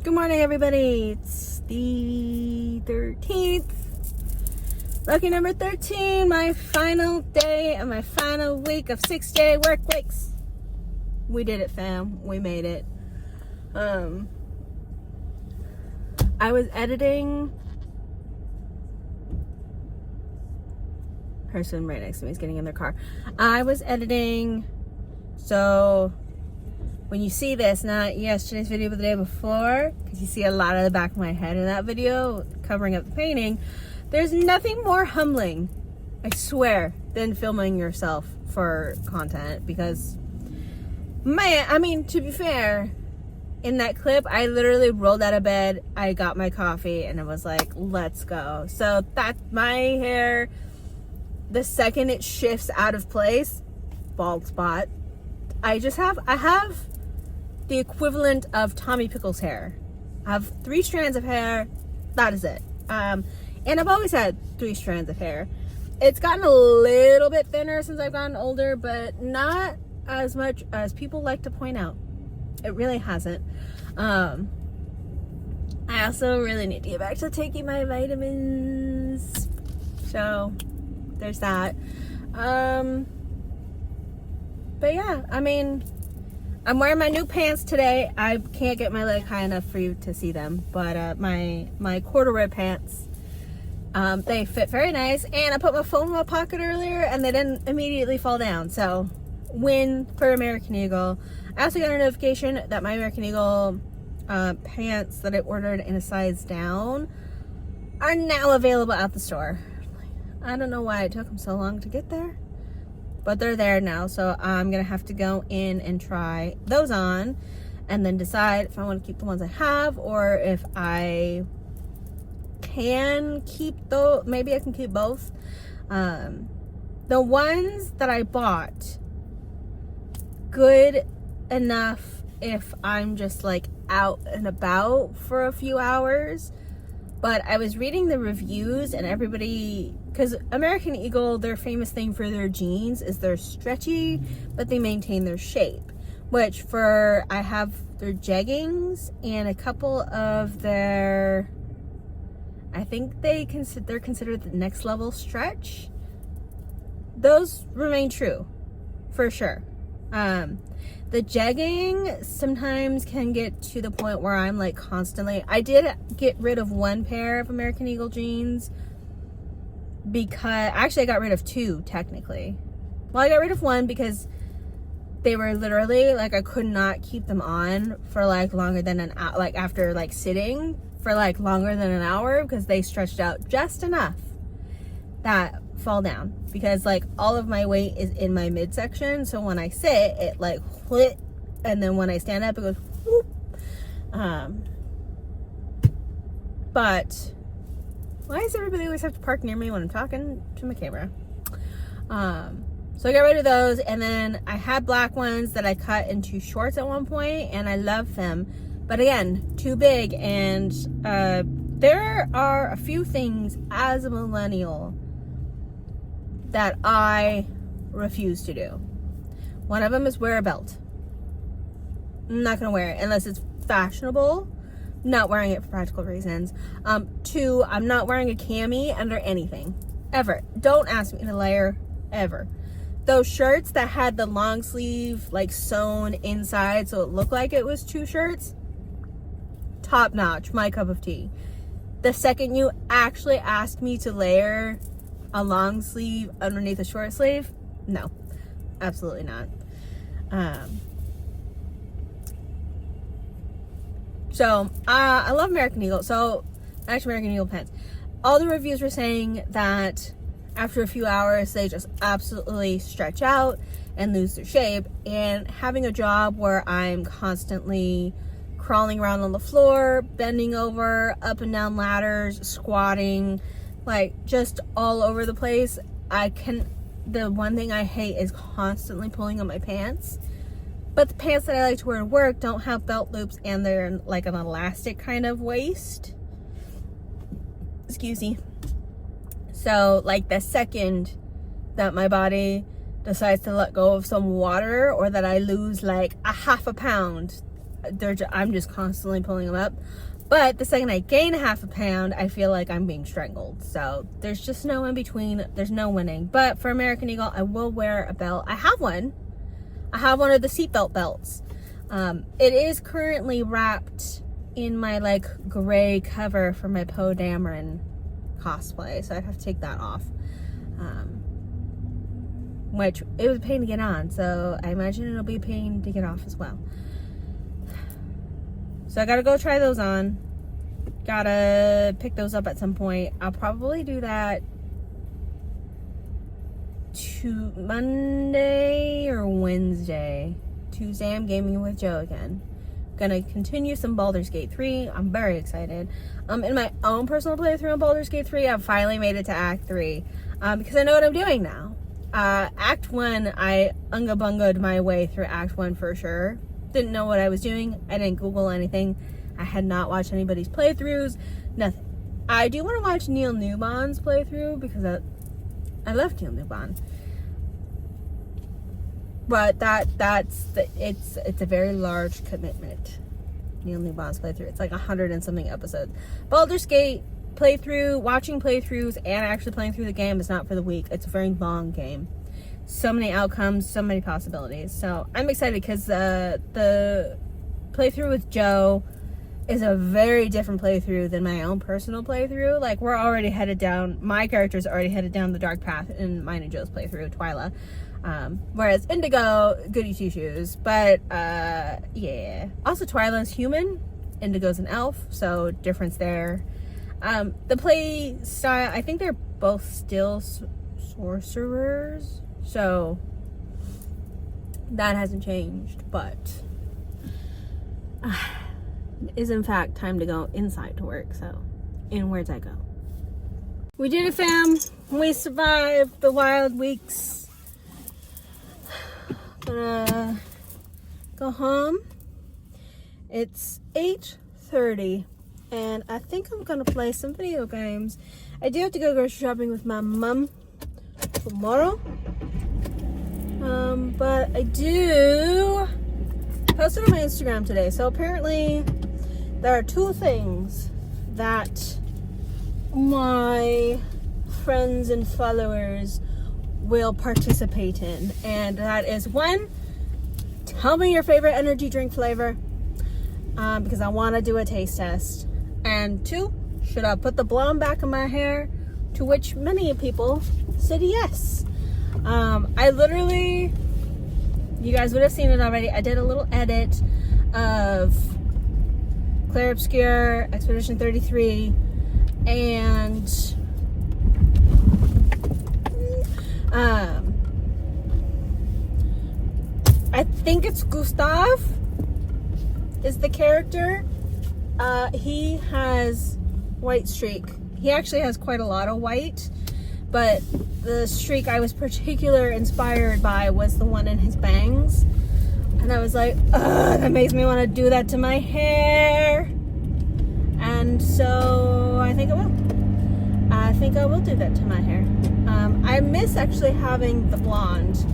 Good morning, everybody. It's the 13th. Lucky number 13, my final day and my final week of 6-day work weeks. We did it, fam. We made it. I was editing. Person right next to me is getting in their car. I was editing. So when you see this, not yesterday's video, but the day before, because you see a lot of the back of my head in that video covering up the painting, there's nothing more humbling, I swear, than filming yourself for content. Because, man, I mean, to be fair, in that clip, I literally rolled out of bed, I got my coffee, and I was like, let's go. So that's my hair. The second it shifts out of place, bald spot, I have the equivalent of Tommy Pickles hair. I have 3 strands of hair. That is it. And I've always had 3 strands of hair. It's gotten a little bit thinner since I've gotten older, but not as much as people like to point out. It really hasn't. I also really need to get back to taking my vitamins. So there's that. But yeah, I mean, I'm wearing my new pants today. I can't get my leg high enough for you to see them, but my corduroy pants, they fit very nice. And I put my phone in my pocket earlier, and they didn't immediately fall down. So, win for American Eagle. I also got a notification that my American Eagle pants that I ordered in a size down are now available at the store. I don't know why it took them so long to get there, but they're there now. So I'm gonna have to go in and try those on and then decide if I want to keep the ones I have or if I can keep those. Maybe I can keep both. The ones that I bought, good enough if I'm just like out and about for a few hours. But I was reading the reviews and everybody, because American Eagle, their famous thing for their jeans is they're stretchy, but they maintain their shape. Which I have their jeggings and a couple of their, I think they're considered the next level stretch. Those remain true, for sure. The jegging sometimes can get to the point where I'm like constantly, I did get rid of one pair of American Eagle jeans because, actually I got rid of 2 technically. Well, I got rid of one because they were literally like, I could not keep them on for like longer than an hour, like after like sitting for like longer than an hour, because they stretched out just enough that fall down, because like all of my weight is in my midsection, so when I sit it like whoop, and then when I stand up it goes whoop. But why does everybody always have to park near me when I'm talking to my camera? So I got rid of those, and then I had black ones that I cut into shorts at one point, and I love them, but again, too big. And there are a few things as a millennial that I refuse to do. One of them is wear a belt. I'm not gonna wear it unless it's fashionable. Not wearing it for practical reasons. 2, I'm not wearing a cami under anything, ever. Don't ask me to layer, ever. Those shirts that had the long sleeve like sewn inside so it looked like it was 2 shirts, top notch, my cup of tea. The second you actually asked me to layer a long sleeve underneath a short sleeve, no, absolutely not. So I love American Eagle. So actually, American Eagle pants, all the reviews were saying that after a few hours they just absolutely stretch out and lose their shape. And having a job where I'm constantly crawling around on the floor, bending over, up and down ladders, squatting, like just all over the place, the one thing I hate is constantly pulling on my pants. But the pants that I like to wear to work don't have belt loops, and they're like an elastic kind of waist. Excuse me. So like the second that my body decides to let go of some water, or that I lose like a half a pound, I'm just constantly pulling them up. But the second I gain half a pound, I feel like I'm being strangled. So there's just no in between. There's no winning. But for American Eagle, I will wear a belt. I have one. I have one of the seatbelt belts. It is currently wrapped in my like gray cover for my Poe Dameron cosplay. So I'd have to take that off. Which it was a pain to get on. So I imagine it'll be a pain to get off as well. So I gotta go try those on. Gotta pick those up at some point. I'll probably do that to Monday or Wednesday. Tuesday I'm gaming with Joe again. Gonna continue some Baldur's Gate 3. I'm very excited. In my own personal playthrough in Baldur's Gate 3, I've finally made it to Act 3. Because I know what I'm doing now. Act 1, I unga-bungaed my way through Act 1 for sure. Didn't know what I was doing. I didn't Google anything. I had not watched anybody's playthroughs. Nothing. I do want to watch Neil Newbon's playthrough because I love Neil Newbon. But it's a very large commitment. Neil Newbon's playthrough. It's like 100 and something episodes. Baldur's Gate playthrough, watching playthroughs, and actually playing through the game is not for the weak. It's a very long game. So many outcomes, so many possibilities. So I'm excited because the playthrough with Joe is a very different playthrough than my own personal playthrough. Like, we're already headed down, my character's already headed down the dark path in mine and Joe's playthrough, Twyla. Whereas Indigo, goody two shoes. But, yeah. Also, Twyla's human, Indigo's an elf, so difference there. The play style, I think they're both still sorcerers. So that hasn't changed, but it is in fact time to go inside to work. So inwards I go. We did it, fam. We survived the wild weeks. Gonna go home. It's 8:30 and I think I'm gonna play some video games. I do have to go grocery shopping with my mom tomorrow. But I do post it on my Instagram today. So apparently there are two things that my friends and followers will participate in. And that is, one, tell me your favorite energy drink flavor, because I want to do a taste test. And two, should I put the blonde back in my hair? To which many people said yes. I literally, you guys would have seen it already, I did a little edit of Clair Obscure, Expedition 33, and I think it's Gustav is the character. He has white streak. He actually has quite a lot of white, but the streak I was particularly inspired by was the one in his bangs. And I was like, ugh, that makes me want to do that to my hair. And so I think I will. I think I will do that to my hair. I miss actually having the blonde.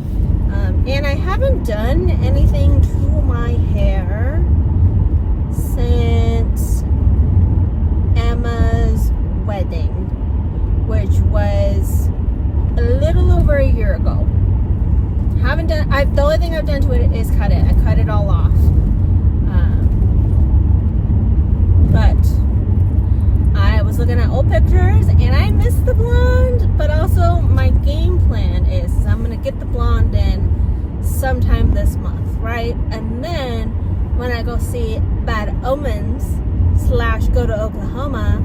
And I haven't done anything to my hair since Emma's wedding, which was a little over a year ago. Haven't done. The only thing I've done to it is cut it. I cut it all off. But I was looking at old pictures and I miss the blonde. But also my game plan is I'm gonna get the blonde in sometime this month, right? And then when I go see Bad Omens / go to Oklahoma,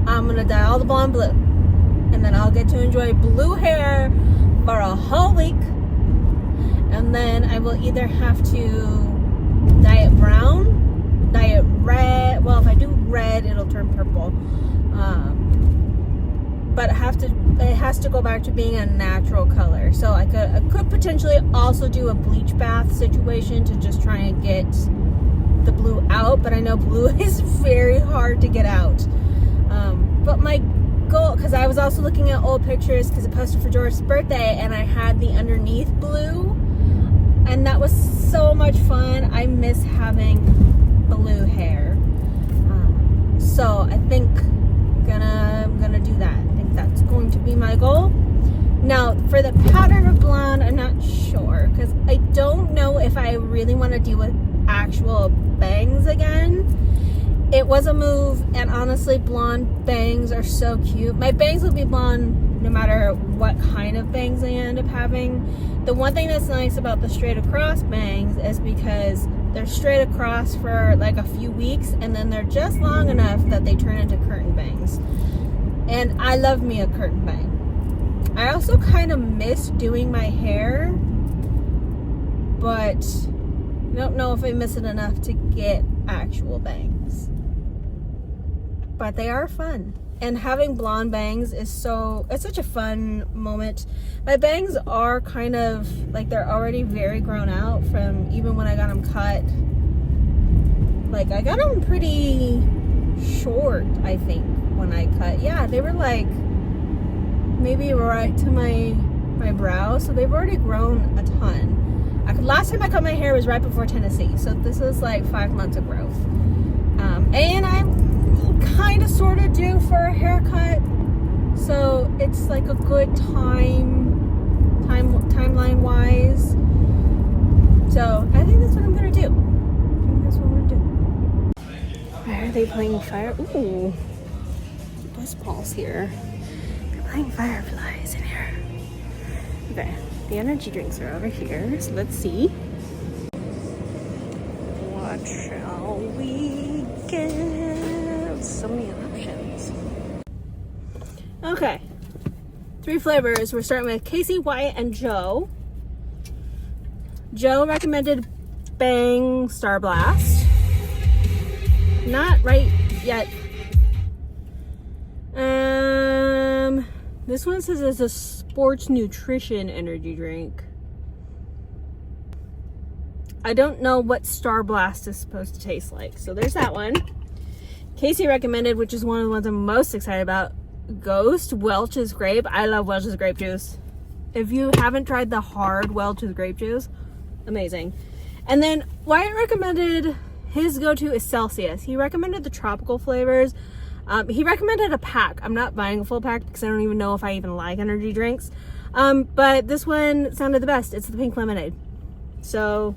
I'm gonna dye all the blonde blue. And then I'll get to enjoy blue hair for a whole week. And then I will either have to dye it brown, dye it red. Well, if I do red, it'll turn purple. But it has to go back to being a natural color. So I could potentially also do a bleach bath situation to just try and get the blue out. But I know blue is very hard to get out. But my goal, because I was also looking at old pictures because I posted for George's birthday and I had the underneath blue, and that was so much fun. I miss having blue hair. So I think I'm gonna do that. I think that's going to be my goal. Now for the pattern of blonde, I'm not sure because I don't know if I really want to deal with actual bangs again. It was a move, and honestly, blonde bangs are so cute. My bangs will be blonde no matter what kind of bangs I end up having. The one thing that's nice about the straight across bangs is because they're straight across for like a few weeks, and then they're just long enough that they turn into curtain bangs. And I love me a curtain bang. I also kind of miss doing my hair, but I don't know if I miss it enough to get actual bangs. But they are fun. And having blonde bangs is it's such a fun moment. My bangs are kind of like, they're already very grown out from even when I got them cut. Like, I got them pretty short, I think, when I cut. Yeah, they were like maybe right to my brow, so they've already grown a ton. Last time I cut my hair was right before Tennessee, so this is like 5 months of growth. And I'm kind of sort of due for a haircut, so it's like a good timeline wise. So I think that's what I'm gonna do. Why are they playing fire? Ooh, buzz balls here. They're playing fireflies in here. Okay, the energy drinks are over here, so let's see. What shall we get? So many options. Okay, 3 flavors. We're starting with Casey, Wyatt, and Joe. Joe recommended Bang Star Blast. Not right yet. This one says it's a sports nutrition energy drink. I don't know what Star Blast is supposed to taste like. So there's that one. Casey recommended, which is one of the ones I'm most excited about, Ghost Welch's Grape. I love Welch's grape juice. If you haven't tried the hard Welch's grape juice, amazing. And then Wyatt recommended, his go-to is Celsius. He recommended the tropical flavors. He recommended a pack. I'm not buying a full pack because I don't even know if I even like energy drinks. But this one sounded the best. It's the pink lemonade. So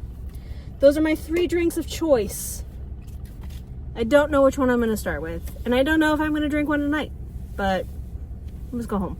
those are my 3 drinks of choice. I don't know which one I'm going to start with. And I don't know if I'm going to drink one tonight. But let's go home.